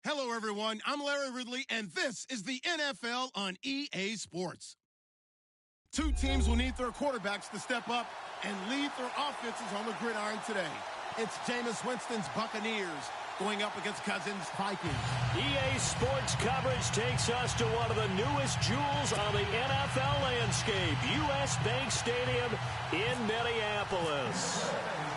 Hello, everyone. I'm Larry Ridley, and this is the NFL on EA Sports. Two teams will need their quarterbacks to step up and lead their offenses on the gridiron today. It's Jameis Winston's Buccaneers going up against Cousins' Vikings. EA Sports coverage takes us to one of the newest jewels on the NFL landscape, US Bank Stadium in Minneapolis.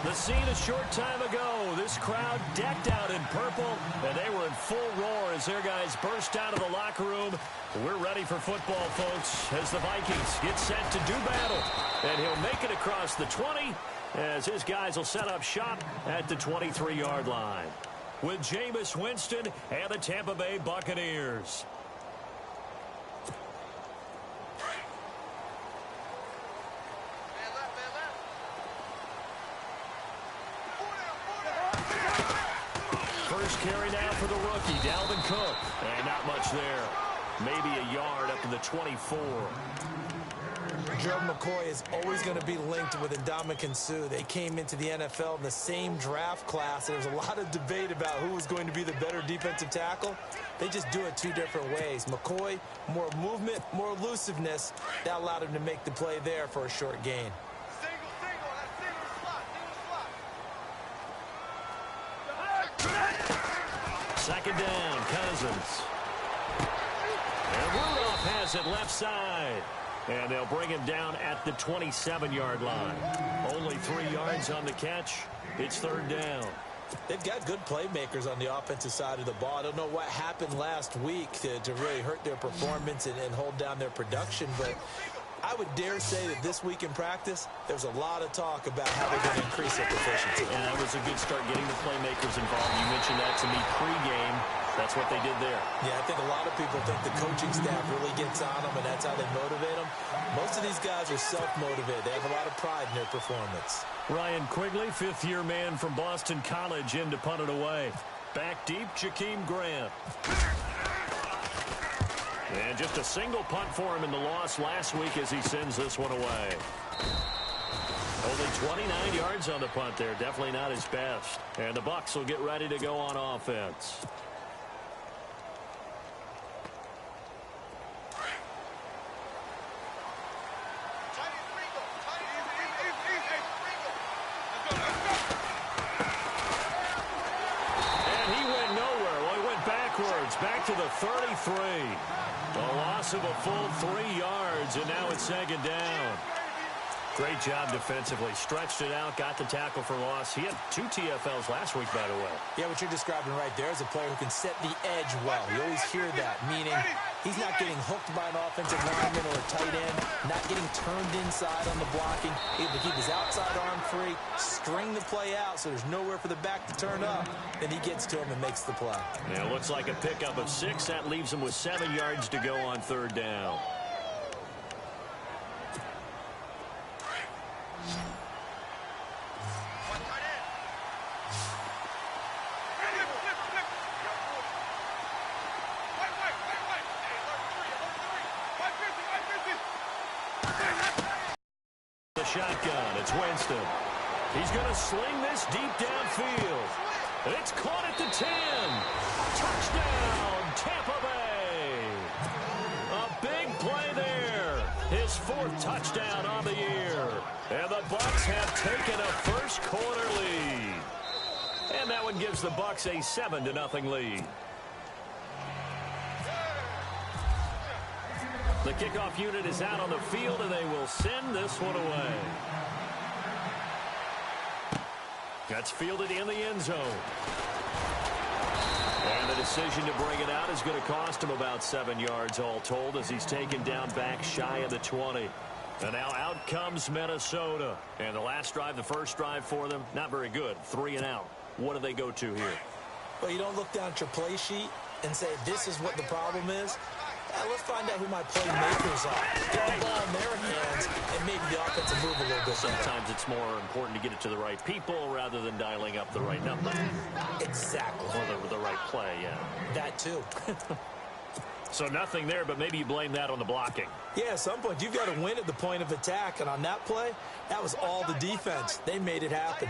The scene a short time ago, this crowd decked out in purple, and they were in full roar as their guys burst out of the locker room. We're ready for football, folks, as the Vikings get set to do battle. And he'll make it across the 20 as his guys will set up shop at the 23-yard line. With Jameis Winston and the Tampa Bay Buccaneers. First carry now for the rookie, Dalvin Cook. And not much there. Maybe a yard up to the 24. Gerald McCoy is always going to be linked with Ndamukong Suh. They came into the NFL in the same draft class. There was a lot of debate about who was going to be the better defensive tackle. They just do it two different ways. McCoy, more movement, more elusiveness. That allowed him to make the play there for a short gain. Second down, Cousins. And Rudolph has it left side. And they'll bring him down at the 27-yard line. Only 3 yards on the catch. It's third down. They've got good playmakers on the offensive side of the ball. I don't know what happened last week to really hurt their performance and hold down their production, but I would dare say that this week in practice, there's a lot of talk about how they're going to increase their proficiency. And that was a good start getting the playmakers involved. You mentioned that to me pregame. That's what they did there. Yeah, I think a lot of people think the coaching staff really gets on them, and that's how they motivate them. Most of these guys are self-motivated. They have a lot of pride in their performance. Ryan Quigley, fifth-year man from Boston College, in to punt it away. Back deep, Jakeem Grant. And just a single punt for him in the loss last week as he sends this one away. Only 29 yards on the punt there. Definitely not his best. And the Bucs will get ready to go on offense. Back to the 33. A loss of a full 3 yards, and now it's second down. Great job defensively. Stretched it out, got the tackle for loss. He had 2 TFLs last week, by the way. Yeah, what you're describing right there is a player who can set the edge well. You always hear that, meaning he's not getting hooked by an offensive lineman or a tight end, not getting turned inside on the blocking, able to keep his outside arm free, string the play out so there's nowhere for the back to turn up. Then he gets to him and makes the play. Yeah, looks like a pickup of 6. That leaves him with 7 yards to go on third down. Shotgun. It's Winston. He's going to sling this deep downfield. It's caught at the 10. Touchdown, Tampa Bay. A big play there. His 4th touchdown on the year. And the Bucs have taken a first-quarter lead. And that one gives the Bucs a 7-0 lead. The kickoff unit is out on the field, and they will send this one away. That's fielded in the end zone. And the decision to bring it out is going to cost him about 7 yards all told as he's taken down back shy of the 20. And now out comes Minnesota. And the last drive, the first drive for them, not very good. 3 and out. What do they go to here? Well, you don't look down at your play sheet and say, this is what the problem is. Let's find out who my playmakers are. Get the ball in their hands, and maybe the offense will move a little bit. Sometimes it's more important to get it to the right people rather than dialing up the right number. Exactly. Or the right play, yeah. That too. So nothing there, but maybe you blame that on the blocking. Yeah, at some point, you've got to win at the point of attack. And on that play, that was all the defense. They made it happen.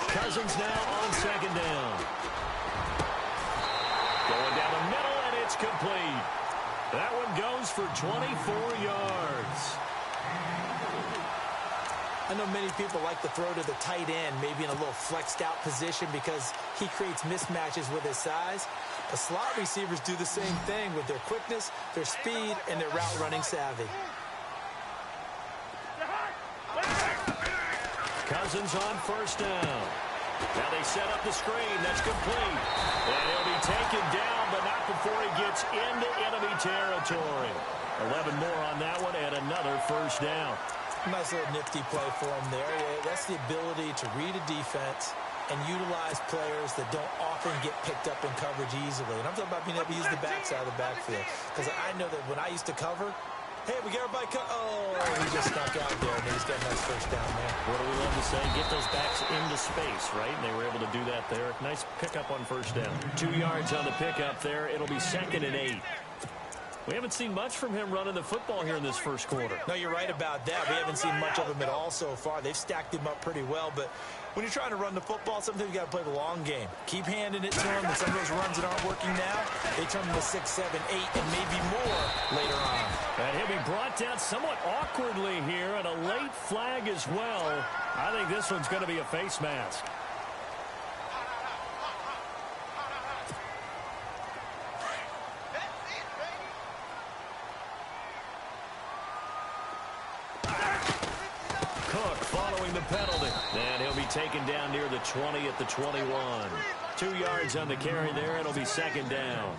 Cousins now on second down. Going down the middle, and it's complete. That one goes for 24 yards. I know many people like to throw to the tight end, maybe in a little flexed out position because he creates mismatches with his size. The slot receivers do the same thing with their quickness, their speed, and their route running savvy. Cousins on first down. Now they set up the screen. That's complete. And he'll be taken down, but not before he gets into enemy territory. 11 more on that one, and another first down. Nice little nifty play for him there. Yeah, that's the ability to read a defense and utilize players that don't often get picked up in coverage easily. And I'm talking about being able to use the backside of the backfield. Because I know that when I used to cover, hey, we get everybody he just snuck out there, and he's got a nice first down there. What do we love to say? Get those backs into space, right? And they were able to do that there. Nice pickup on first down. 2 yards on the pickup there. It'll be 2nd and 8. We haven't seen much from him running the football here in this first quarter. No, you're right about that. We haven't seen much of him at all so far. They've stacked him up pretty well, but when you're trying to run the football, sometimes you got to play the long game. Keep handing it to him, and some of those runs that aren't working now, they turn into 6, 7, 8, and maybe more later on. And he'll be brought down somewhat awkwardly here, and a late flag as well. I think this one's going to be a face mask. Penalty. And he'll be taken down near the 20 at the 21. 2 yards on the carry there. It'll be 2nd down.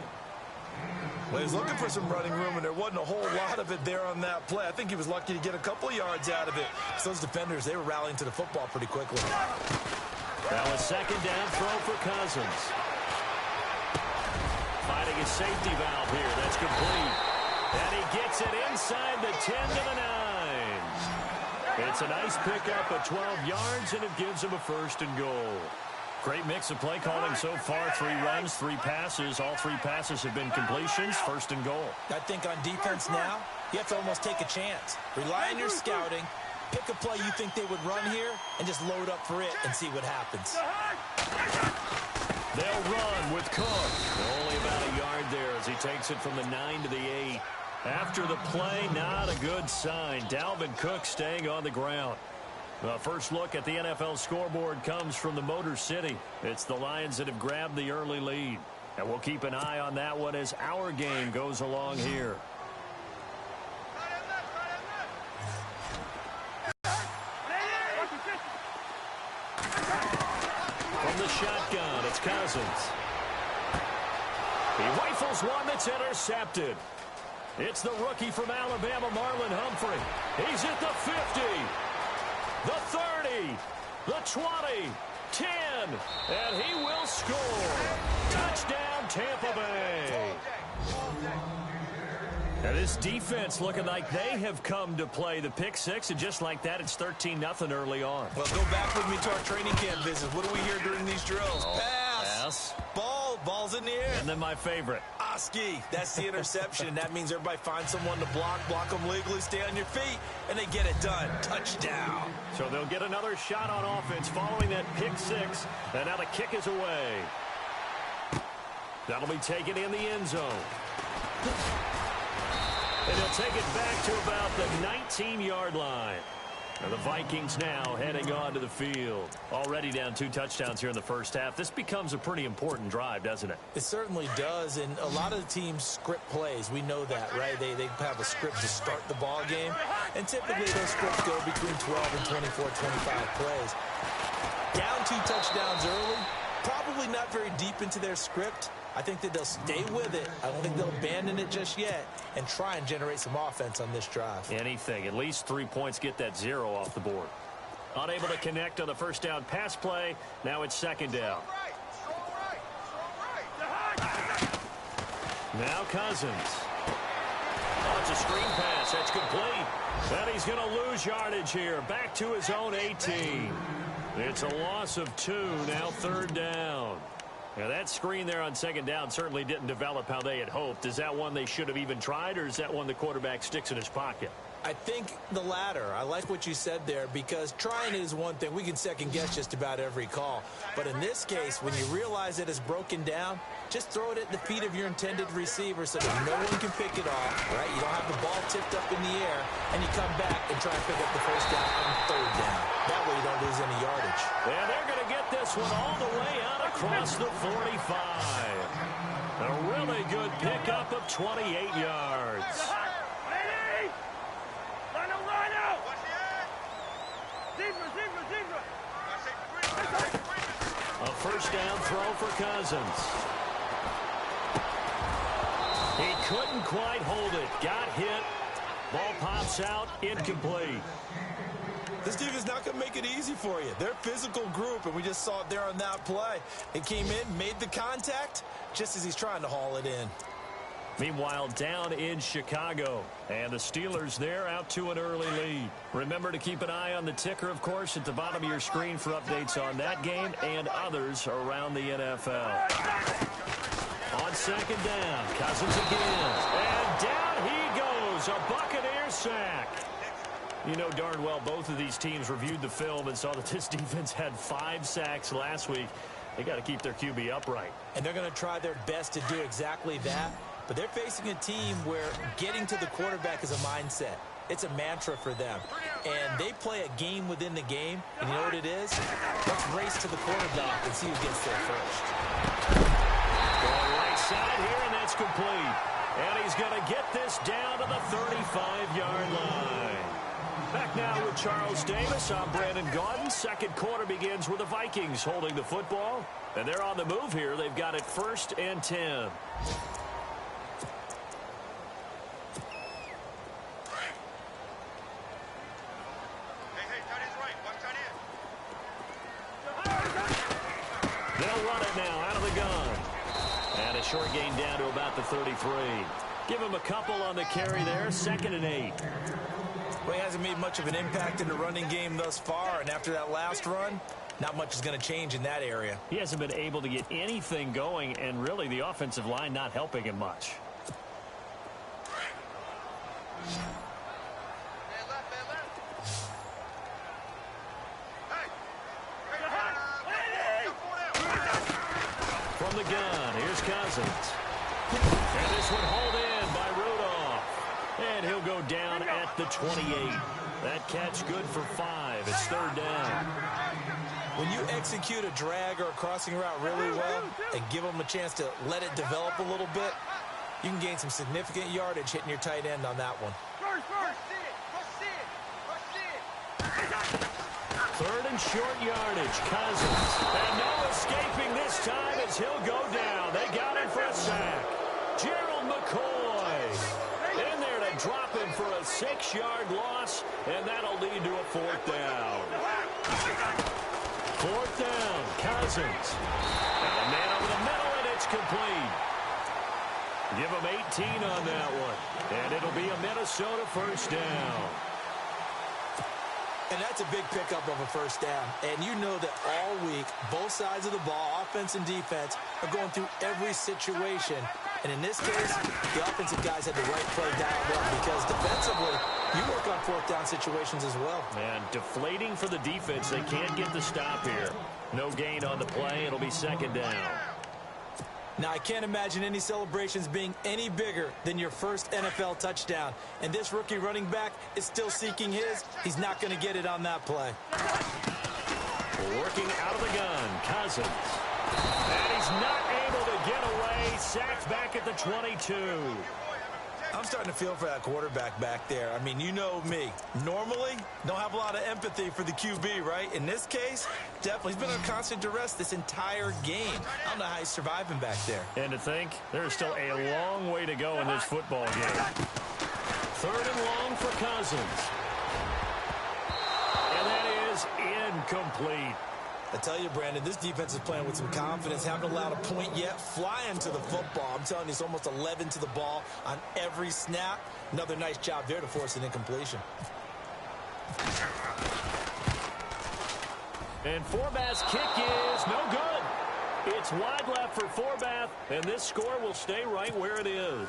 Well, he's looking for some running room, and there wasn't a whole lot of it there on that play. I think he was lucky to get a couple of yards out of it. So those defenders, they were rallying to the football pretty quickly. Now a 2nd down throw for Cousins. Finding a safety valve here. That's complete. And he gets it inside the 10 to the 9. It's a nice pickup of 12 yards, and it gives him a 1st and goal. Great mix of play calling so far. 3 runs, 3 passes. All 3 passes have been completions. 1st and goal. I think on defense now, you have to almost take a chance. Rely on your scouting. Pick a play you think they would run here, and just load up for it and see what happens. They'll run with Cook. Only about a yard there as he takes it from the 9 to the 8. After the play, not a good sign. Dalvin Cook staying on the ground. The first look at the NFL scoreboard comes from the Motor City. It's the Lions that have grabbed the early lead. And we'll keep an eye on that one as our game goes along here. From the shotgun, it's Cousins. He rifles one that's intercepted. It's the rookie from Alabama, Marlon Humphrey. He's at the 50, the 30, the 20, 10, and he will score. Touchdown, Tampa Bay. Now this defense looking like they have come to play the pick 6, and just like that, it's 13-0 early on. Well, go back with me to our training camp visit. What do we hear during these drills? Pass. Ball's in the air. And then my favorite. Oski. That's the interception. That means everybody finds someone to block them legally, stay on your feet, and they get it done. Touchdown. So they'll get another shot on offense following that pick 6, and now the kick is away. That'll be taken in the end zone. And they'll take it back to about the 19-yard line. And the Vikings now heading on to the field. Already down 2 touchdowns here in the first half. This becomes a pretty important drive, doesn't it? It certainly does, and a lot of the teams script plays. We know that, right? They have a script to start the ball game, and typically those scripts go between 12 and 24, 25 plays. Down 2 touchdowns early, probably not very deep into their script. I think that they'll stay with it. I don't think they'll abandon it just yet and try and generate some offense on this drive. Anything. At least 3 points, get that 0 off the board. Unable to connect on the first down pass play. Now it's 2nd down. Now Cousins. Oh, it's a screen pass. That's complete. And he's going to lose yardage here. Back to his own 18. It's a loss of 2. Now 3rd down. Now, that screen there on 2nd down certainly didn't develop how they had hoped. Is that one they should have even tried, or is that one the quarterback sticks in his pocket? I think the latter. I like what you said there, because trying is one thing. We can second guess just about every call. But in this case, when you realize that it's broken down, just throw it at the feet of your intended receiver so that no one can pick it off, right? You don't have the ball tipped up in the air, and you come back and try and pick up the first down on third down. That way you don't lose any yardage. And they're going to get this one all the way out across the 45. A really good pickup of 28 yards. A first down throw for Cousins. He couldn't quite hold it. Got hit. Ball pops out. Incomplete. This team is not going to make it easy for you. They're a physical group, and we just saw it there on that play. It came in, made the contact, just as he's trying to haul it in. Meanwhile, down in Chicago, and the Steelers there out to an early lead. Remember to keep an eye on the ticker, of course, at the bottom of your screen for updates on that game and others around the NFL. On second down, Cousins again, and down he goes, a Buccaneer sack. You know darn well both of these teams reviewed the film and saw that this defense had 5 sacks last week. They got to keep their QB upright. And they're going to try their best to do exactly that. But they're facing a team where getting to the quarterback is a mindset. It's a mantra for them. And they play a game within the game. And you know what it is? Let's race to the quarterback and see who gets there first. Going right side here, and that's complete. And he's going to get this down to the 35-yard line. Back now with Charles Davis. I'm Brandon Gaudin. Second quarter begins with the Vikings holding the football. And they're on the move here. They've got it 1st and 10. They'll run it now out of the gun. And a short gain down to about the 33. Give him a couple on the carry there. 2nd and 8. Well, he hasn't made much of an impact in the running game thus far, and after that last run, not much is going to change in that area. He hasn't been able to get anything going, and really the offensive line not helping him much. From the gun, here's Cousins. And this one hauled in by Rudolph. And he'll go down at the 28. That catch good for 5. It's 3rd down. When you execute a drag or a crossing route really well and give them a chance to let it develop a little bit, you can gain some significant yardage hitting your tight end on that one. 3rd and short yardage. Cousins. And no escaping this time as he'll go down. They got him for a sack. Gerald McCoy in there to drop him for a 6-yard loss, and that'll lead to a 4th down. 4th down, Cousins. And a man over the middle, and it's complete. Give him 18 on that one, and it'll be a Minnesota 1st down. And that's a big pickup of a 1st down. And you know that all week, both sides of the ball, offense and defense, are going through every situation. And in this case, the offensive guys had the right play dialed up, because defensively, you work on 4th down situations as well. And deflating for the defense. They can't get the stop here. No gain on the play. It'll be 2nd down. Now, I can't imagine any celebrations being any bigger than your first NFL touchdown. And this rookie running back is still seeking his. He's not going to get it on that play. Working out of the gun, Cousins. And he's not able to get away. Sacked back at the 22. I'm starting to feel for that quarterback back there. I mean, you know me. Normally, don't have a lot of empathy for the QB, right? In this case, definitely. He's been under constant duress this entire game. I don't know how he's surviving back there. And to think, there's still a long way to go in this football game. 3rd and long for Cousins. And that is incomplete. I tell you, Brandon, this defense is playing with some confidence. Haven't allowed a point yet. Flying to the football. I'm telling you, it's almost 11 to the ball on every snap. Another nice job there to force an incompletion. And Forbath's kick is no good. It's wide left for Forbath, and this score will stay right where it is.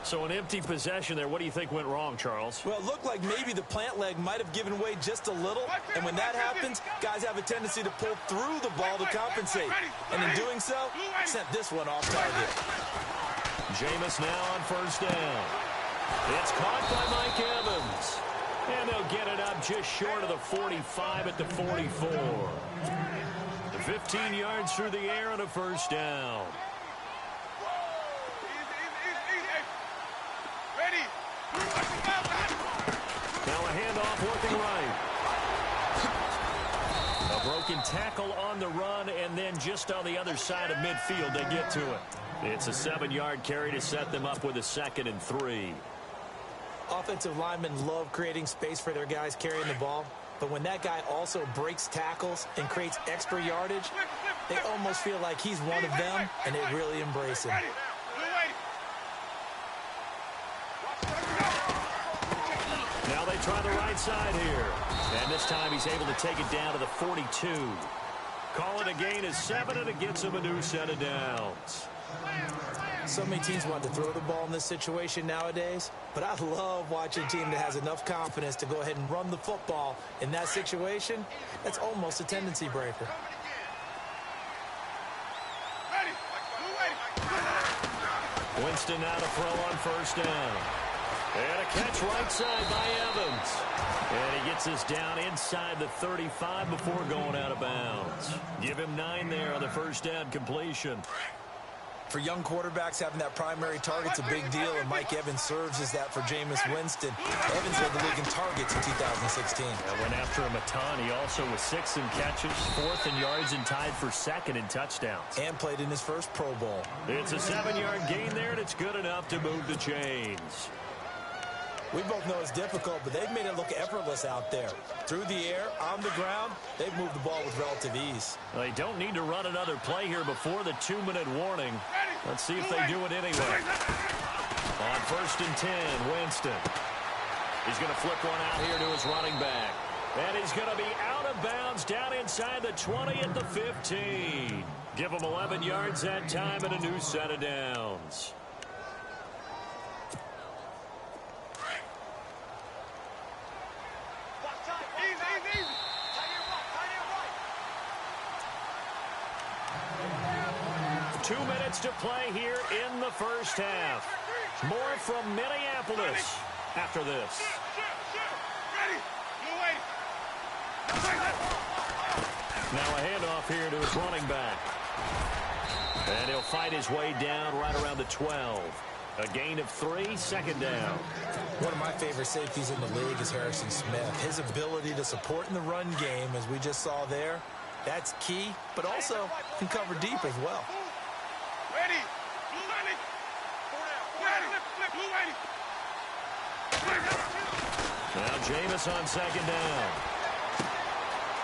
So an empty possession there. What do you think went wrong, Charles? Well, it looked like maybe the plant leg might have given way just a little. And when that happens, guys have a tendency to pull through the ball to compensate. And in doing so, sent this one off target. Jameis now on first down. It's caught by Mike Evans. And they'll get it up just short of the 45 at the 44. 15 yards through the air and a first down. Now a handoff working right. A broken tackle on the run, and then just on the other side of midfield they get to it. It's a 7-yard carry to set them up with a 2nd and 3. Offensive linemen love creating space for their guys carrying the ball. But when that guy also breaks tackles and creates extra yardage, they almost feel like he's one of them, and they really embrace him. Now they try the right side here. And this time he's able to take it down to the 42. Call it a gain of 7, and it gets him a new set of downs. So many teams want to throw the ball in this situation nowadays, but I love watching a team that has enough confidence to go ahead and run the football in that situation. That's almost a tendency breaker. Winston now to throw on first down. And a catch right side by Evans. And he gets this down inside the 35 before going out of bounds. Give him 9 there on the first down completion. For young quarterbacks, having that primary target's a big deal, and Mike Evans serves as that for Jameis Winston. Evans led the league in targets in 2016. Went after him a ton. He also was 6th in catches, 4th in yards, and tied for 2nd in touchdowns. And played in his first Pro Bowl. It's a 7-yard gain there, and it's good enough to move the chains. We both know it's difficult, but they've made it look effortless out there. Through the air, on the ground, they've moved the ball with relative ease. They don't need to run another play here before the 2-minute warning. Let's see if they do it anyway. On 1st and 10, Winston. He's going to flip one out here to his running back. And he's going to be out of bounds down inside the 20 at the 15. Give him 11 yards that time and a new set of downs. To play here in the first half. More from Minneapolis after this. Now a handoff here to his running back. And he'll fight his way down right around the 12. A gain of 3, 2nd down. One of my favorite safeties in the league is Harrison Smith. His ability to support in the run game, as we just saw there, that's key, but also can cover deep as well. Now Jameis on 2nd down.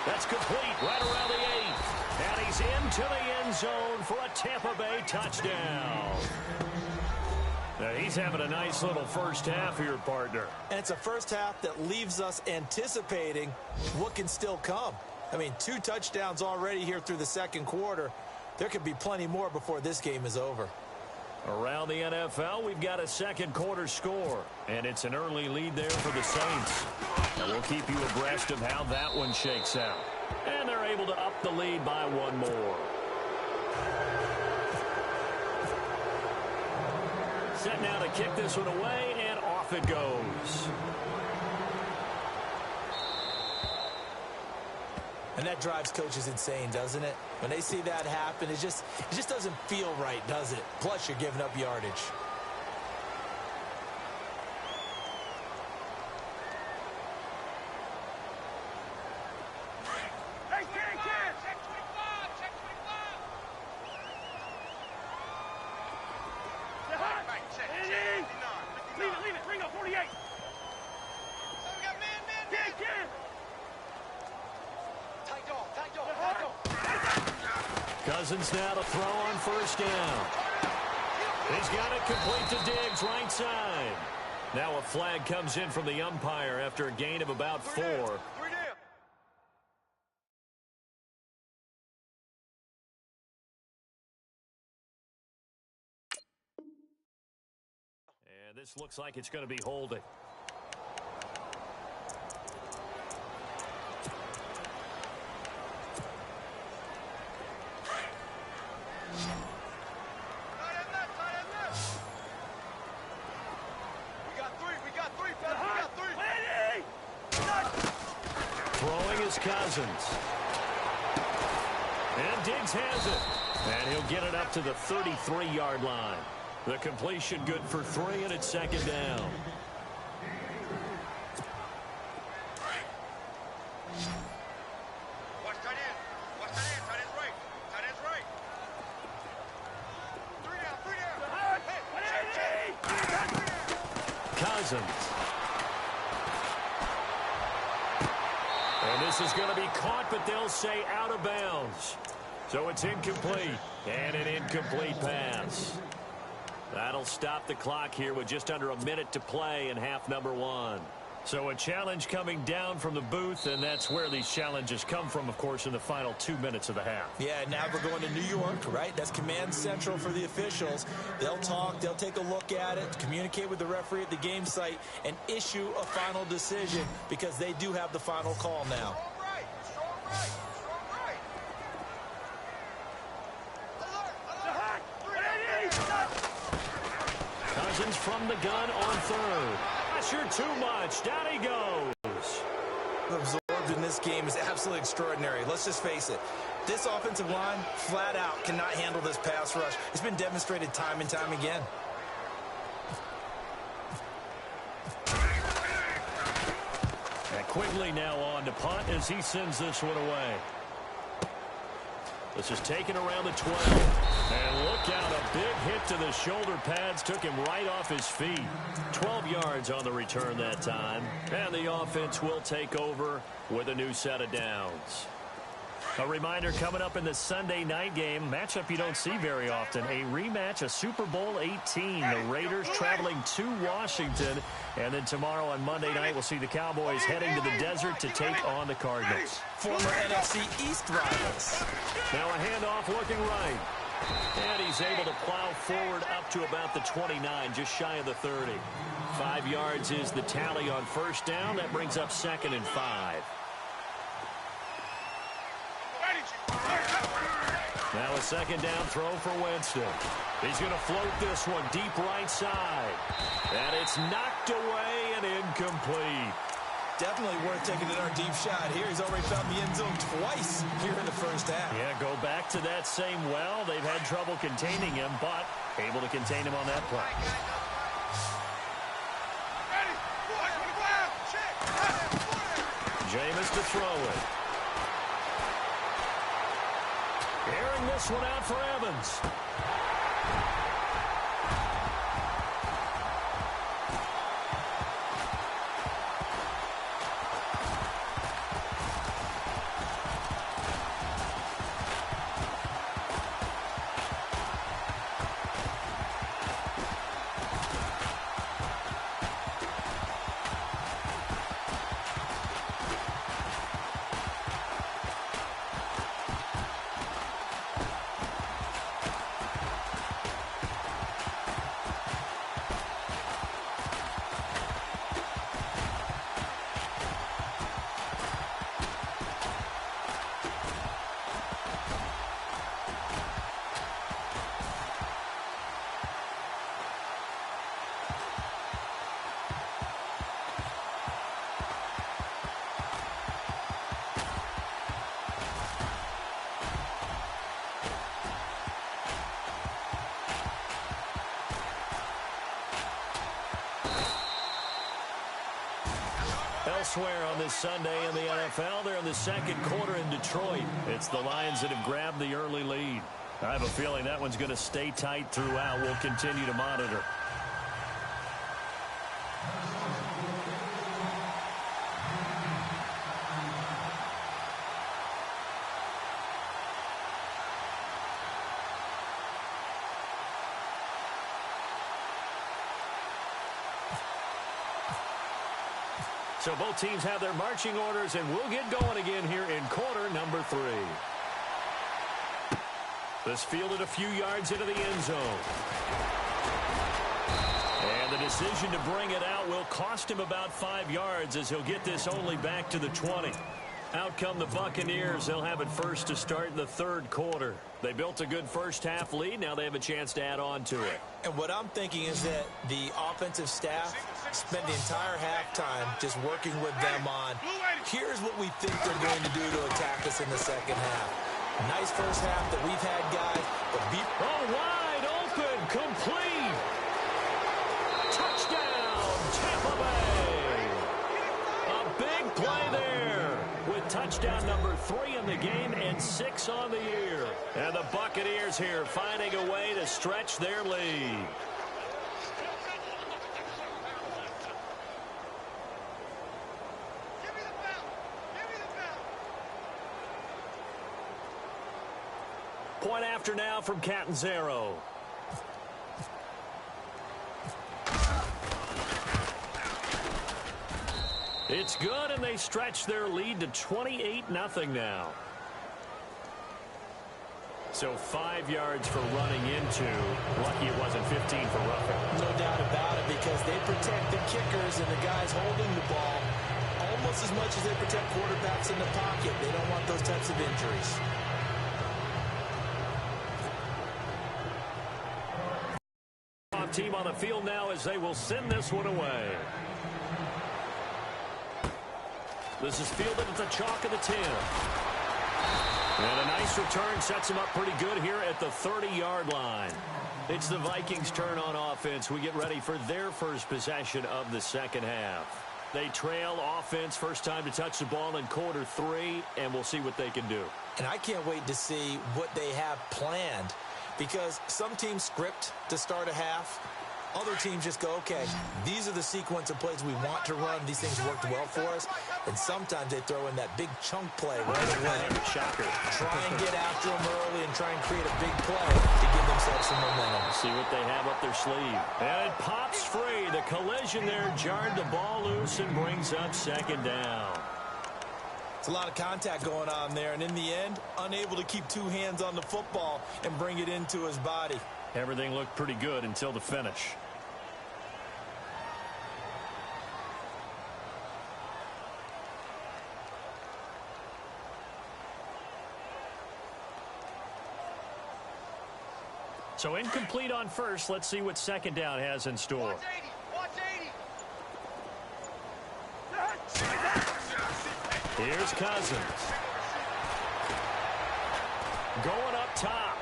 That's complete right around the 8. And he's into the end zone for a Tampa Bay touchdown. Now he's having a nice little first half here, partner. And it's a first half that leaves us anticipating what can still come. I mean, 2 touchdowns already here through the 2nd quarter. There could be plenty more before this game is over. Around the NFL, we've got a 2nd quarter score, and it's an early lead there for the Saints. And we'll keep you abreast of how that one shakes out. And they're able to up the lead by 1 more. Set now to kick this one away, and off it goes. And that drives coaches insane, doesn't it? When they see that happen, it just doesn't feel right, does it? Plus, you're giving up yardage. Leave it. Bring up 48. Cousins now to throw on first down. He's got it complete to Diggs, right side. Now a flag comes in from the umpire after a gain of about 4. And this looks like it's going to be holding. Throwing is Cousins. And Diggs has it. And he'll get it up to the 33-yard line. The completion good for 3, and it's second down. Watch tight end. Watch tight end. Tight end's right. Tight end's right. 3 down. 3 down. Hey, Cousins. And this is going to be caught, but they'll say out of bounds. So it's incomplete, and an incomplete pass. That'll stop the clock here with just under a minute to play in half number 1. So a challenge coming down from the booth, and that's where these challenges come from, of course, in the final 2 minutes of the half. Yeah, now we're going to New York, right? That's command central for the officials. They'll talk, they'll take a look at it, communicate with the referee at the game site, and issue a final decision because they do have the final call now. Strong right. Strong right. Alert. Cousins from the gun on third. Pressure too much. Down he goes. Absorbed in this game is absolutely extraordinary. Let's just face it. This offensive line, flat out, cannot handle this pass rush. It's been demonstrated time and time again. And Quigley now on to punt as he sends this one away. This is taken around the 12. And look out, a big hit to the shoulder pads took him right off his feet. 12 yards on the return that time. And the offense will take over with a new set of downs. A reminder coming up in the Sunday night game, matchup you don't see very often, a rematch of Super Bowl 18. The Raiders traveling to Washington. And then tomorrow on Monday night, we'll see the Cowboys heading to the desert to take on the Cardinals. Former NFC East rivals. Now a handoff looking right. And he's able to plow forward up to about the 29, just shy of the 30. 5 yards is the tally on first down. That brings up 2nd and 5. Now a second down throw for Winston. He's going to float this one deep right side. And it's knocked away and incomplete. Definitely worth taking another deep shot here. He's already found the end zone twice here in the first half. Yeah, go back to that same well. They've had trouble containing him, but able to contain him on that play. Jameis to throw it. Airing this one out for Evans. Elsewhere on this Sunday in the NFL, they're in the second quarter in Detroit. It's the Lions that have grabbed the early lead. I have a feeling that one's going to stay tight throughout. We'll continue to monitor. So both teams have their marching orders, and we'll get going again here in quarter number 3. This fielded a few yards into the end zone. And the decision to bring it out will cost him about 5 yards as he'll get this only back to the 20. Out come the Buccaneers. They'll have it first to start in the third quarter. They built a good first-half lead. Now they have a chance to add on to it. And what I'm thinking is that the offensive staff spent the entire halftime just working with them on, here's what we think they're going to do to attack us in the second half. Nice first half that we've had, guys. But wide open, complete. Touchdown, Tampa Bay. A big play there with touchdown number 3 in the game and 6 on the year. And the Buccaneers here finding a way to stretch their lead. Point after now from Catanzaro. It's good, and they stretch their lead to 28-0 now. So 5 yards for running into. Lucky it wasn't 15 for roughing. No doubt about it, because they protect the kickers and the guys holding the ball almost as much as they protect quarterbacks in the pocket. They don't want those types of injuries. Team on the field now as they will send this one away. This is fielded at the chalk of the 10. And a nice return sets them up pretty good here at the 30-yard line. It's the Vikings' turn on offense. We get ready for their first possession of the second half. They trail offense, first time to touch the ball in quarter 3, and we'll see what they can do. And I can't wait to see what they have planned, because some teams script to start a half. Other teams just go, okay, these are the sequence of plays we want to run. These things worked well for us. And sometimes they throw in that big chunk play right away. Shocker. Try and get after them early and try and create a big play to give themselves some momentum. See what they have up their sleeve. And it pops free. The collision there jarred the ball loose and brings up second down. It's a lot of contact going on there, and in the end, unable to keep 2 hands on the football and bring it into his body. Everything looked pretty good until the finish. So incomplete on first. Let's see what second down has in store. 180. Here's Cousins. Going up top.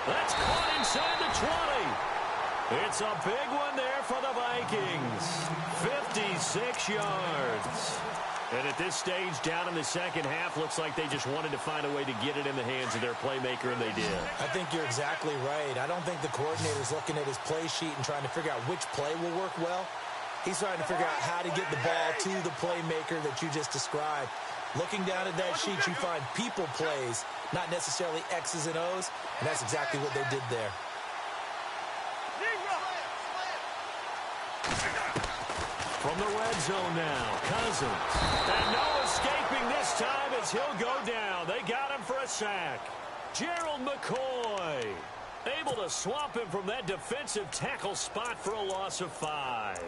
That's caught inside the 20. It's a big one there for the Vikings. 56 yards. And at this stage, down in the second half, looks like they just wanted to find a way to get it in the hands of their playmaker, and they did. I think you're exactly right. I don't think the coordinator's looking at his play sheet and trying to figure out which play will work well. He's trying to figure out how to get the ball to the playmaker that you just described. Looking down at that sheet, you find people plays, not necessarily X's and O's, and that's exactly what they did there. From the red zone now, Cousins. And no escaping this time as he'll go down. They got him for a sack. Gerald McCoy able to swamp him from that defensive tackle spot for a loss of 5.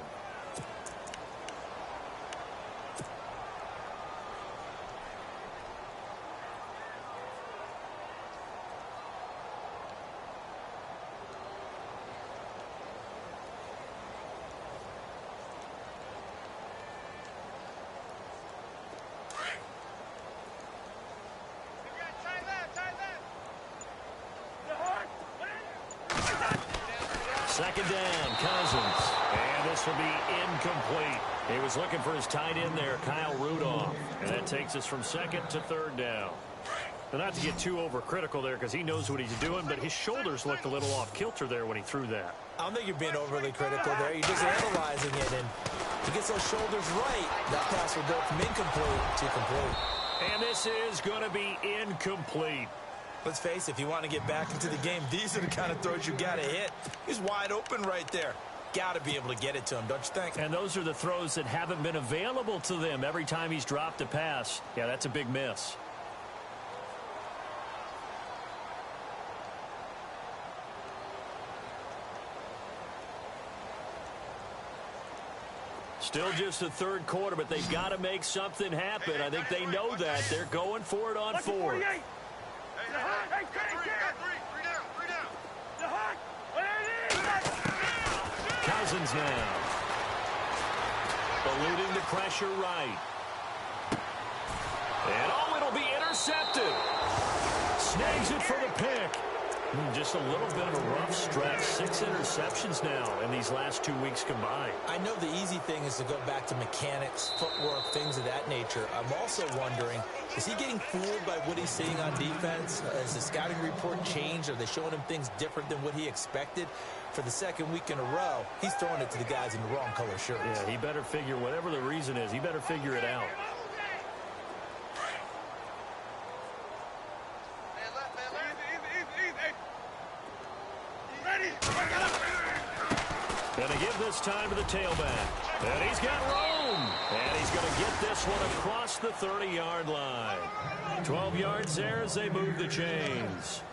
Second down, Cousins. And this will be incomplete. He was looking for his tight end there, Kyle Rudolph. And that takes us from second to third down. Now, not to get too overcritical there because he knows what he's doing, but his shoulders looked a little off kilter there when he threw that. I don't think you're being overly critical there. You're just analyzing it, and he gets those shoulders right. That pass will go from incomplete to complete. And this is going to be incomplete. Let's face it, if you want to get back into the game, these are the kind of throws you got to hit. He's wide open right there. Got to be able to get it to him, don't you think? And those are the throws that haven't been available to them every time he's dropped a pass. Yeah, that's a big miss. Still just the third quarter, but they've got to make something happen. I think they know that. They're going for it on fourth. Cousins now. Eluding the pressure right. And it'll be intercepted. Snags it for the pick. Just a little bit of a rough stretch. 6 interceptions now in these last 2 weeks combined. I know the easy thing is to go back to mechanics, footwork, things of that nature. I'm also wondering, is he getting fooled by what he's seeing on defense? Has the scouting report changed? Are they showing him things different than what he expected? For the second week in a row, he's throwing it to the guys in the wrong color shirts. Yeah, he better figure, whatever the reason is, he better figure it out. Going to give this time to the tailback. And he's got room. And he's going to get this one across the 30-yard line. 12 yards there as they move the chains.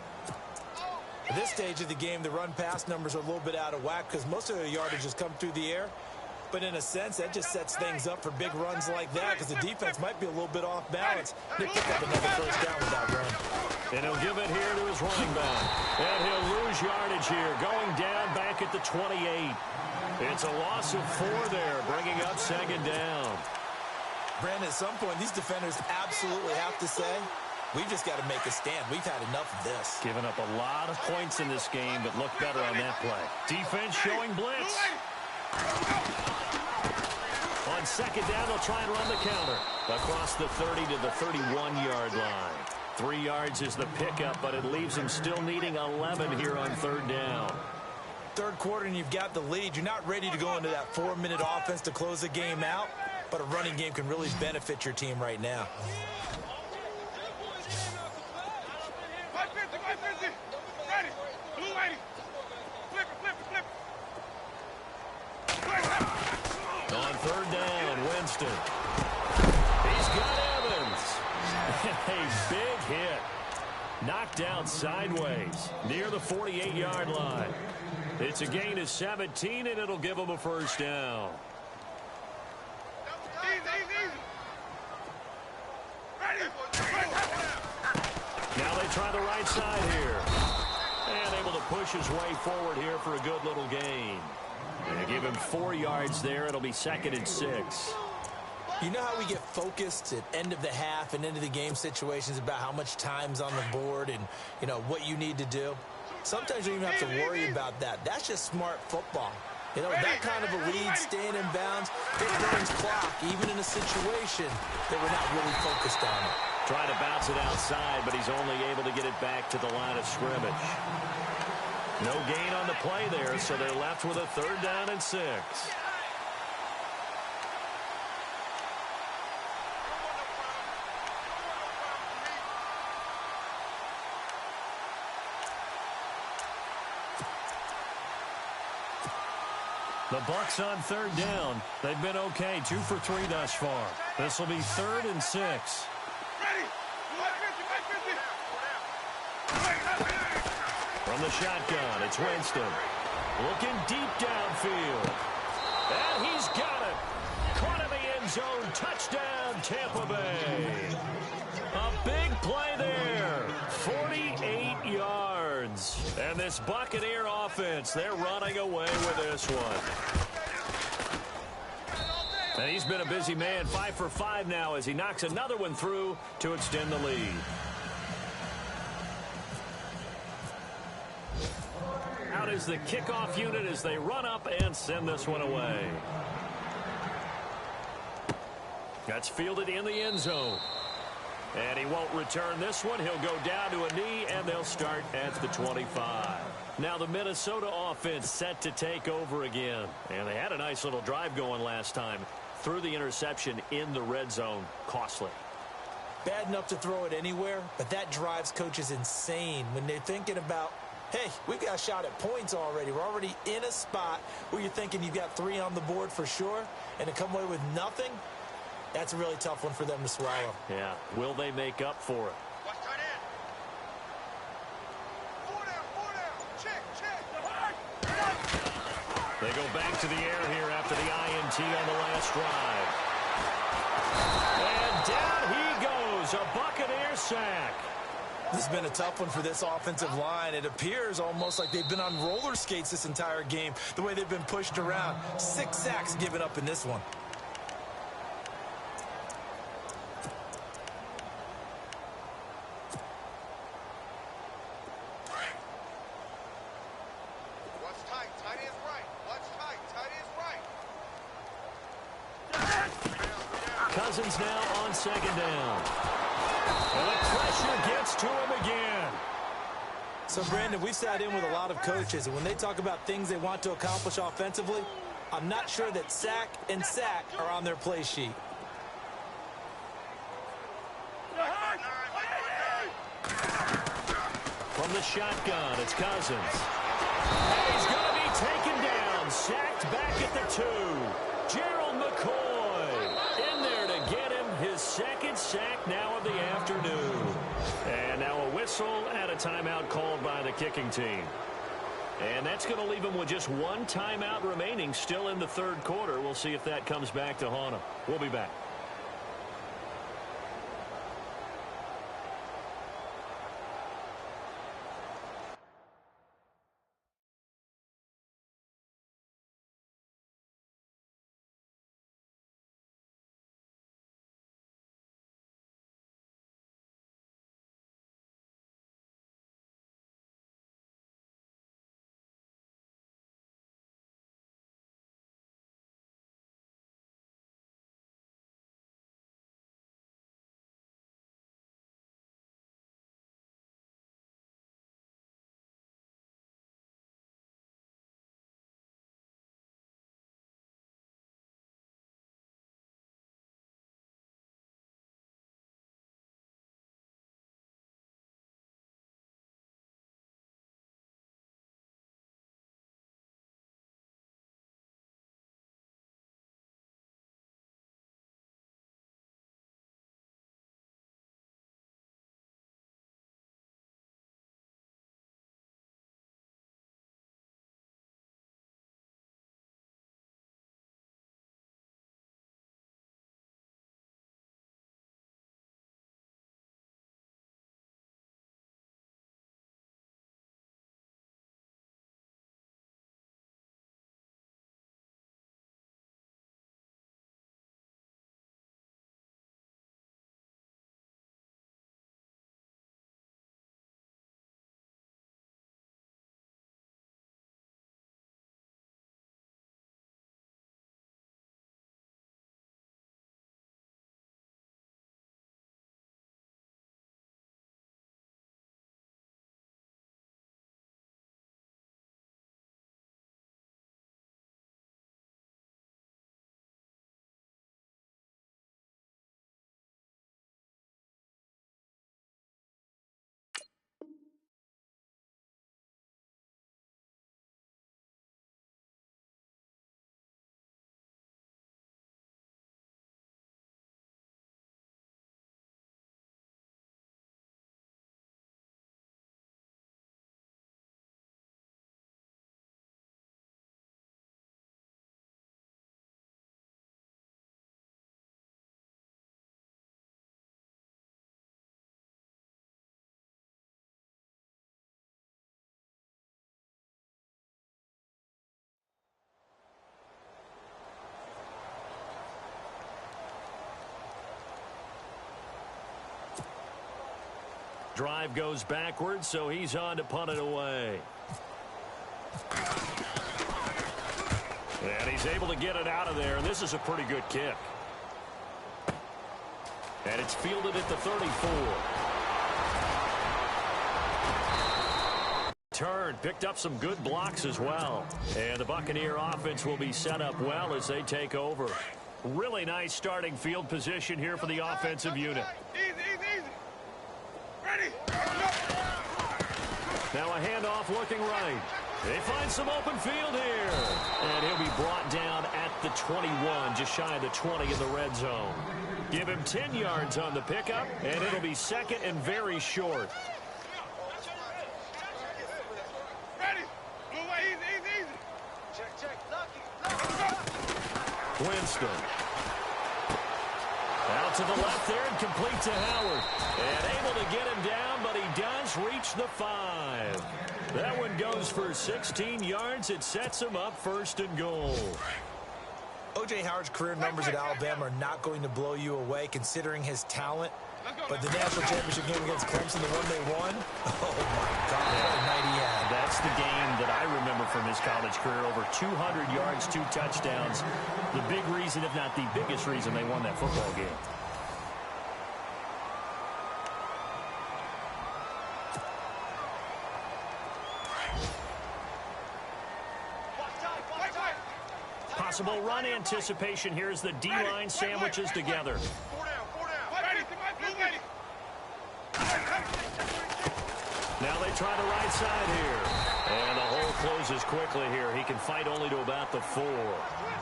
At this stage of the game, the run-pass numbers are a little bit out of whack because most of the yardage has come through the air. But in a sense, that just sets things up for big runs like that because the defense might be a little bit off balance. They pick up another first down with that run. And he'll give it here to his running back. And he'll lose yardage here, going down back at the 28. It's a loss of 4 there, bringing up second down. Brandon, at some point, these defenders absolutely have to say, we've just got to make a stand. We've had enough of this. Giving up a lot of points in this game, but look better on that play. Defense showing blitz. On second down, they'll try and run the counter. Across the 30 to the 31-yard line. 3 yards is the pickup, but it leaves them still needing 11 here on third down. Third quarter and you've got the lead. You're not ready to go into that 4-minute offense to close the game out, but a running game can really benefit your team right now. On third down, Winston. He's got Evans. A big hit. Knocked out sideways near the 48-yard line. It's a gain of 17, and it'll give them a first down. Now they try the right side here. And able to push his way forward here for a good little gain. And give him 4 yards there. It'll be 2nd and 6. You know how we get focused at end of the half and end of the game situations about how much time's on the board and, you know, what you need to do? Sometimes you don't even have to worry about that. That's just smart football. You know, that kind of a lead, staying in bounds, it burns clock, even in a situation that we're not really focused on it. Trying to bounce it outside, but he's only able to get it back to the line of scrimmage. No gain on the play there, so they're left with a 3rd down and 6. The Bucs on 3rd down. They've been okay, 2 for 3 thus far. This will be 3rd and 6. From the shotgun, it's Winston. Looking deep downfield. And he's got it. Caught in the end zone. Touchdown, Tampa Bay. A big play there. 48 yards. And this Buccaneer offense, they're running away with this one. And he's been a busy man, 5 for 5 now as he knocks another one through to extend the lead. Out is the kickoff unit as they run up and send this one away. That's fielded in the end zone. And he won't return this one. He'll go down to a knee, and they'll start at the 25. Now the Minnesota offense set to take over again. And they had a nice little drive going last time. Threw the interception in the red zone. Costly. Bad enough to throw it anywhere, but that drives coaches insane when they're thinking about, hey, we've got a shot at points already. We're already in a spot where you're thinking you've got 3 on the board for sure, and to come away with nothing, that's a really tough one for them to swallow. Yeah. Will they make up for it? Watch tight end. 4 down, 4 down. Check. They go back to the air here after the INT on the last drive. And down he goes, a Buccaneer sack. This has been a tough one for this offensive line. It appears almost like they've been on roller skates this entire game, the way they've been pushed around. 6 sacks given up in this one. What's tight? Tight is right. What's tight? Tight is right. Cousins now on second down. And the pressure gets to him again. So, Brandon, we've sat in with a lot of coaches, and when they talk about things they want to accomplish offensively, I'm not sure that sack and sack are on their play sheet. From the shotgun, it's Cousins. And he's going to be taken down, sacked back at the 2. Gerald McCoy in there to get him his second sack now of the afternoon. And now a whistle and a timeout called by the kicking team. And that's going to leave him with just one timeout remaining still in the third quarter. We'll see if that comes back to haunt him. We'll be back. Drive goes backwards, so he's on to punt it away. And he's able to get it out of there, and this is a pretty good kick. And it's fielded at the 34. Turn, picked up some good blocks as well. And the Buccaneer offense will be set up well as they take over. Really nice starting field position here for the offensive unit. Easy, easy, easy. Ready. Now a handoff looking right. They find some open field here. And he'll be brought down at the 21, just shy of the 20 in the red zone. Give him 10 yards on the pickup, and it'll be second and very short. Ready. Move away, easy, easy, easy. Check, check. Winston. Out to the left there and complete to Howard. And able to get him down, but he does reach the 5. That one goes for 16 yards. It sets him up 1st and goal. O.J. Howard's career numbers at Alabama are not going to blow you away considering his talent. But the national championship game against Clemson, the one they won, oh my God, what a night he had. That's the game that I remember from his college career. Over 200 yards, 2 touchdowns. The big reason, if not the biggest reason, they won that football game. Possible run anticipation. Here's the D-line sandwiches together. Now they try the right side here. And the hole closes quickly here. He can fight only to about the 4.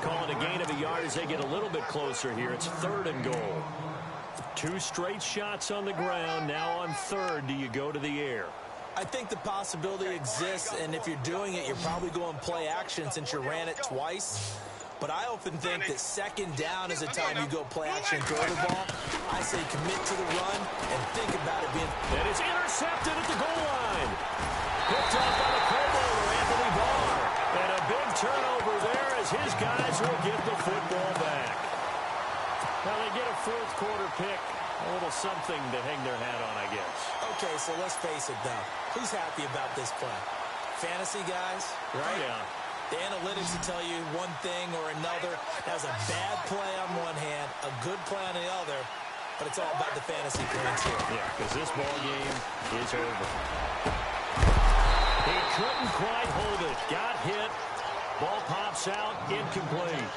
Call it a gain of a yard as they get a little bit closer here. It's 3rd and goal. 2 straight shots on the ground. Now on 3rd, do you go to the air? I think the possibility exists, and if you're doing it, you're probably going play action since you ran it twice. But I often think that 2nd down is the time you go play action and throw the ball. I say commit to the run and think about it being... And it's intercepted at the goal line. Picked up by the Pro Bowler, Anthony Barr. And a big turnover there as his guys will get the football back. Now they get a 4th quarter pick. A little something to hang their hat on, I guess. Okay, so let's face it, though. Who's happy about this play? Fantasy guys, right? Yeah. The analytics will tell you one thing or another. That was a bad play on one hand, a good play on the other, but it's all about the fantasy points here. Yeah, because this ball game is over. He couldn't quite hold it. Got hit. Ball pops out. Incomplete.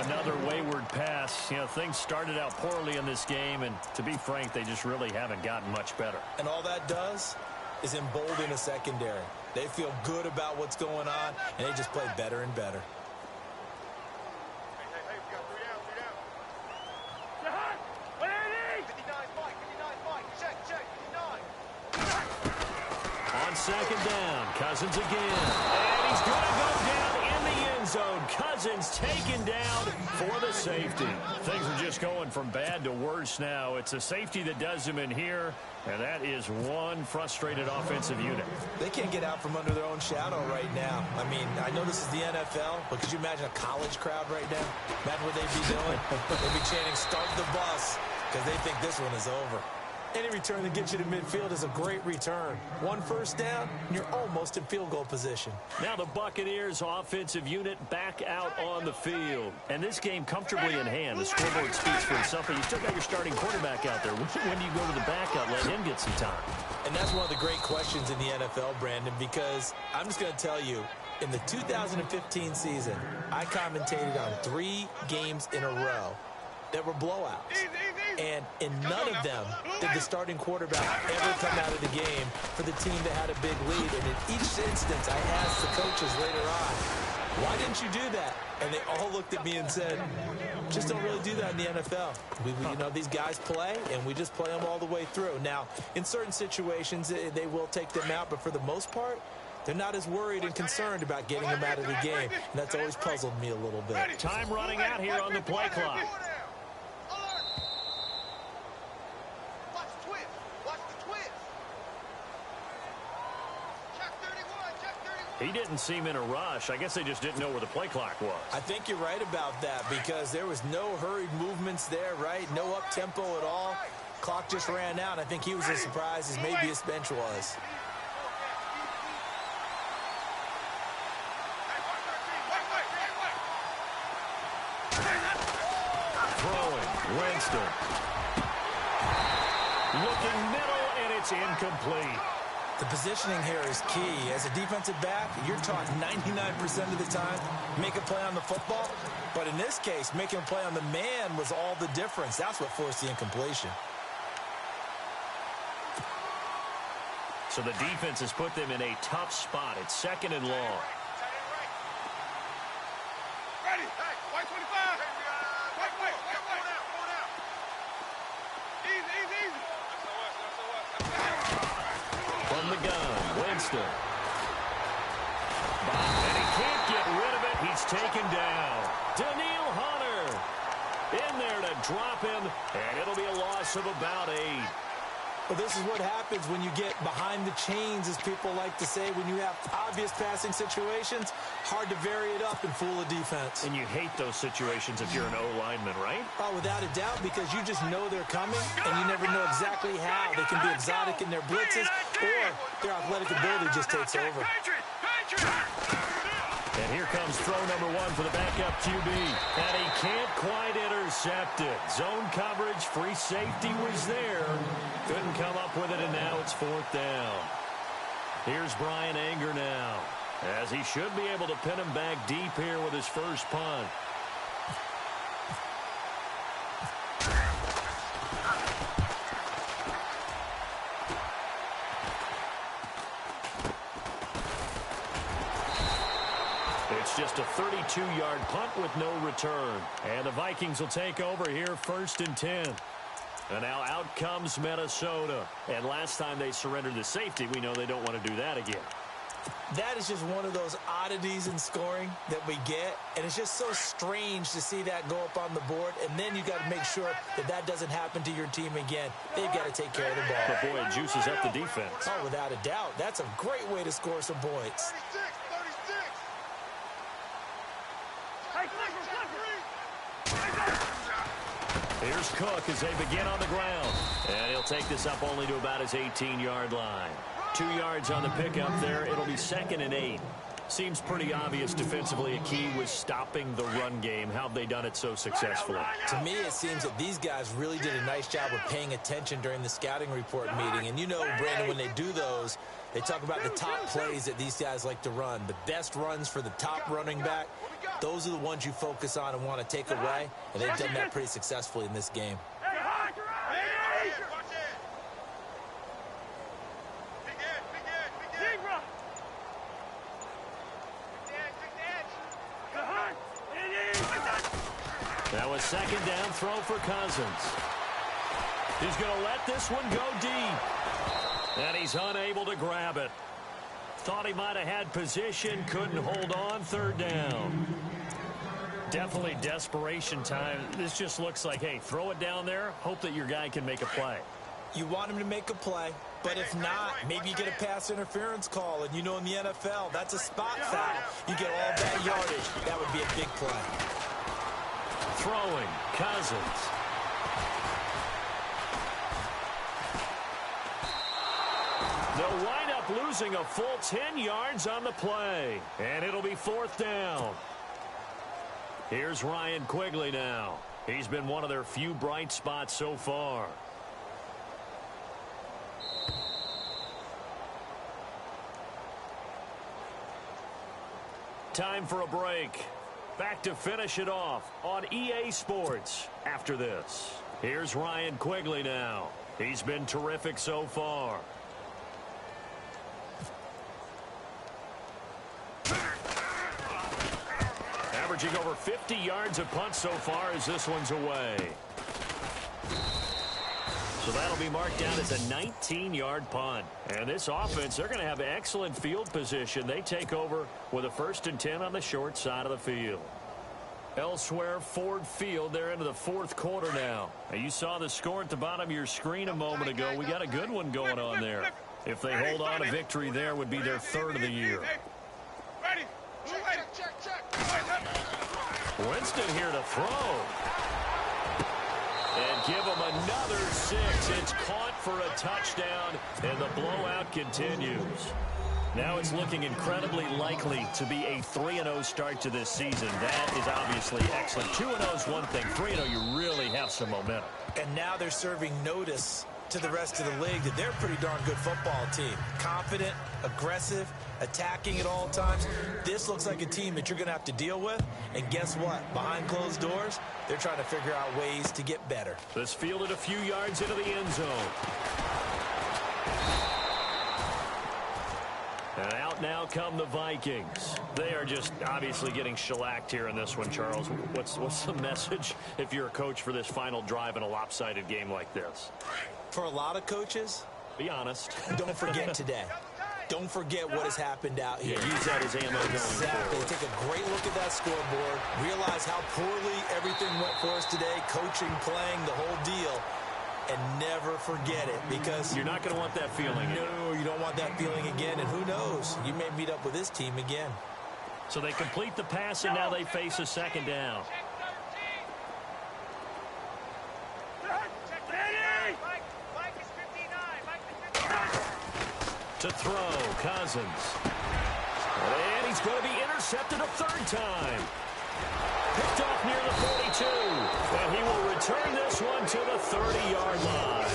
Another wayward pass. You know, things started out poorly in this game, and to be frank, they just really haven't gotten much better. And all that does is embolden a secondary. They feel good about what's going on, and they just play better and better. Hey, we got 3 down. 59 Mike, check, 59. On 2nd down, Cousins again. And he's going to go down in the end zone. Cousins taken down for the safety. Things are just going from bad to worse now. It's a safety that does them in here, and that is one frustrated offensive unit. They can't get out from under their own shadow right now. I mean, I know this is the NFL, but could you imagine a college crowd right now? Imagine what they'd be doing. They'd be chanting, "Start the bus," because they think this one is over. Any return that gets you to midfield is a great return. 1 first down, and you're almost in field goal position. Now the Buccaneers offensive unit back out on the field. And this game comfortably in hand. The scoreboard speaks for itself, but you still got your starting quarterback out there. When do you go to the backup, let him get some time? And that's one of the great questions in the NFL, Brandon, because I'm just going to tell you, in the 2015 season, I commentated on 3 games in a row that were blowouts. And in none of them did the starting quarterback ever come out of the game for the team that had a big lead. And in each instance, I asked the coaches later on, why didn't you do that? And they all looked at me and said, just don't really do that in the NFL. You know, these guys play, and we just play them all the way through. Now, in certain situations, they will take them out, but for the most part, they're not as worried and concerned about getting them out of the game. And that's always puzzled me a little bit. Time running out here on the play clock. He didn't seem in a rush. I guess they just didn't know where the play clock was. I think you're right about that because there was no hurried movements there, right? No up-tempo at all. Clock just ran out. I think he was as surprised as maybe his bench was. Throwing, Winston. Looking middle, and it's incomplete. The positioning here is key. As a defensive back, you're taught 99% of the time, make a play on the football. But in this case, making a play on the man was all the difference. That's what forced the incompletion. So the defense has put them in a tough spot. It's 2nd and long. Ready. Hey, white 25. White. Easy. From the gun, Winston. And he can't get rid of it. He's taken down. Daniil Hunter in there to drop him, and it'll be a loss of about 8. Well, this is what happens when you get behind the chains, as people like to say. When you have obvious passing situations, hard to vary it up and fool a defense. And you hate those situations if you're an O-lineman, right? Oh, without a doubt, because you just know they're coming, and you never know exactly how. They can be exotic in their blitzes, or their athletic ability just takes over. And here comes throw number 1 for the backup QB. And he can't quite intercept it. Zone coverage, free safety was there. Couldn't come up with it, and now it's 4th down. Here's Brian Anger now, as he should be able to pin him back deep here with his first punt. It's just a 32-yard punt with no return. And the Vikings will take over here 1st and 10. And now out comes Minnesota. And last time they surrendered the safety, we know they don't want to do that again. That is just one of those oddities in scoring that we get. And it's just so strange to see that go up on the board. And then you got to make sure that that doesn't happen to your team again. They've got to take care of the ball. But boy, it juices up the defense. Oh, without a doubt. That's a great way to score some points. 36. Here's Cook as they begin on the ground. And he'll take this up only to about his 18-yard line. 2 yards on the pickup there. It'll be 2nd and 8. Seems pretty obvious defensively. A key was stopping the run game. How have they done it so successfully? To me, it seems that these guys really did a nice job of paying attention during the scouting report meeting. And you know, Brandon, when they do those, they talk about the top plays that these guys like to run. The best runs for the top running back, those are the ones you focus on and want to take away. And they've done that pretty successfully in this game. That was 2nd down throw for Cousins. He's going to let this one go deep. And he's unable to grab it. Thought he might have had position, couldn't hold on. 3rd down. Definitely desperation time. This just looks like, hey, throw it down there, hope that your guy can make a play. You want him to make a play, but if not, maybe you get a pass interference call. And you know in the NFL, that's a spot foul. You get all that yardage. That would be a big play. Throwing, Cousins. They'll wind up losing a full 10 yards on the play. And it'll be 4th down. Here's Ryan Quigley now. He's been one of their few bright spots so far. Time for a break. Back to finish it off on EA Sports after this. Here's Ryan Quigley now. He's been terrific so far. Averaging over 50 yards a punt so far as this one's away. So that'll be marked down as a 19-yard punt. And this offense, they're going to have excellent field position. They take over with a 1st and 10 on the short side of the field. Elsewhere, Ford Field, they're into the 4th quarter now. And you saw the score at the bottom of your screen a moment ago. We got a good one going on there. If they hold on, a victory there would be their 3rd of the year. Winston here to throw. And give him another 6. It's caught for a touchdown, and the blowout continues. Now it's looking incredibly likely to be a 3-0 start to this season. That is obviously excellent. 2-0 is one thing. 3-0, you really have some momentum. And now they're serving notice to the rest of the league that they're a pretty darn good football team. Confident, aggressive, attacking at all times. This looks like a team that you're going to have to deal with. And guess what? Behind closed doors, they're trying to figure out ways to get better. This fielded a few yards into the end zone. And out now come the Vikings. They are just obviously getting shellacked here in this one, Charles. What's the message if you're a coach for this final drive in a lopsided game like this? For a lot of coaches, be honest. don't forget today. don't forget what has happened out here. Yeah, use that as ammo going Exactly. forward. Take a great look at that scoreboard. Realize how poorly everything went for us today. Coaching, playing, the whole deal. And never forget it, because you're not going to want that feeling again. No, you don't want that feeling again. And who knows? You may meet up with this team again. So they complete the pass, and now they face a second down. To throw, Cousins. And he's going to be intercepted a third time. Picked off near the 42. And he will return this one to the 30-yard line.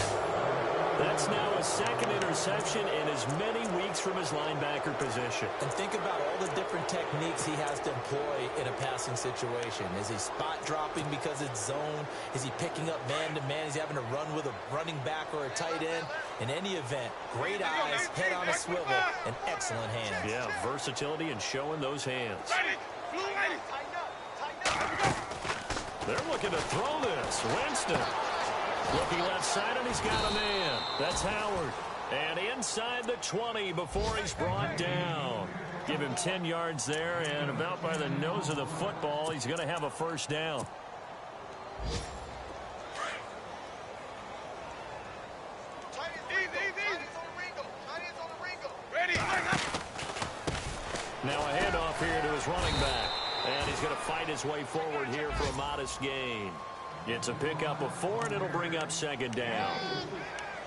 That's now a second interception in as many weeks from his linebacker position. And think about all the different techniques he has to employ in a passing situation. Is he spot dropping because it's zone? Is he picking up man-to-man? Is he having to run with a running back or a tight end? In any event, great eyes, head on a swivel, and excellent hands. Yeah, versatility and showing those hands. They're looking to throw this. Winston. Looking left side, and he's got a man. That's Howard. And inside the 20 before he's brought down. Give him 10 yards there, and about by the nose of the football, he's going to have a first down. Now a handoff here to his running back. And he's going to fight his way forward here for a modest gain. It's a pickup of 4, and it'll bring up second down.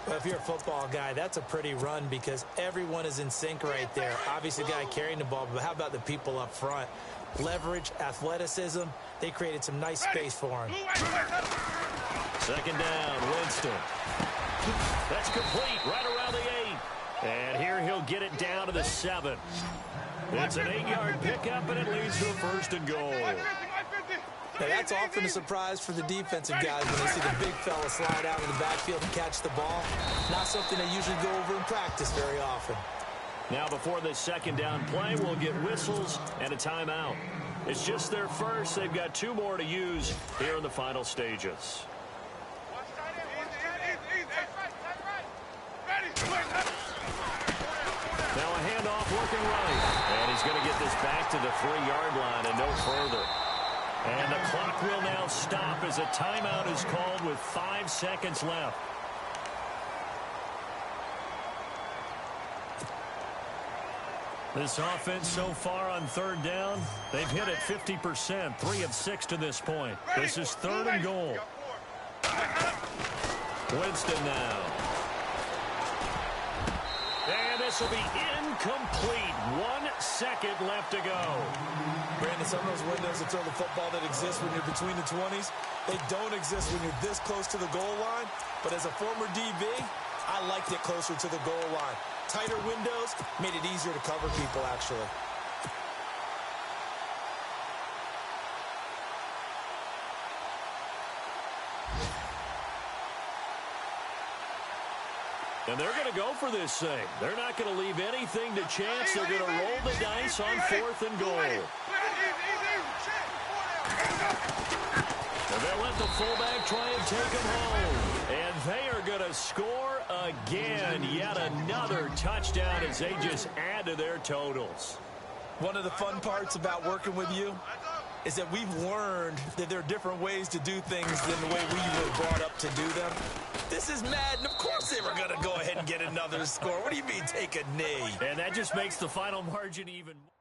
Well, if you're a football guy, that's a pretty run because everyone is in sync right there. Obviously, the guy carrying the ball, but how about the people up front? Leverage, athleticism, they created some nice space for him. Second down, Winston. That's complete, right around the 8. And here he'll get it down to the 7. It's an 8-yard pickup, and it leads to a first and goal. Now, that's often a surprise for the defensive guys when they see the big fella slide out in the backfield and catch the ball. Not something they usually go over in practice very often. Now, before this second down play, we'll get whistles and a timeout. It's just their first. They've got 2 more to use here in the final stages. Now a handoff working right. And he's going to get this back to the 3-yard line and no further. And the clock will now stop as a timeout is called with 5 seconds left. This offense so far on third down, they've hit it 50%, 3 of 6 to this point. This is 3rd and goal. Winston now. And this will be incomplete. 1 second left to go. Brandon, some of those windows to throw the football that exist when you're between the 20s, they don't exist when you're this close to the goal line. But as a former DB, I liked it closer to the goal line. Tighter windows made it easier to cover people, actually. And they're going to go for this thing. They're not going to leave anything to chance. They're going to roll the dice on 4th and goal. And they'll let the fullback try and take him home. And they are going to score again. Yet another touchdown as they just add to their totals. One of the fun parts about working with you is that we've learned that there are different ways to do things than the way we were brought up to do them. This is Madden. Of course they were going to go ahead and get another score. What do you mean take a knee? And that just makes the final margin even more.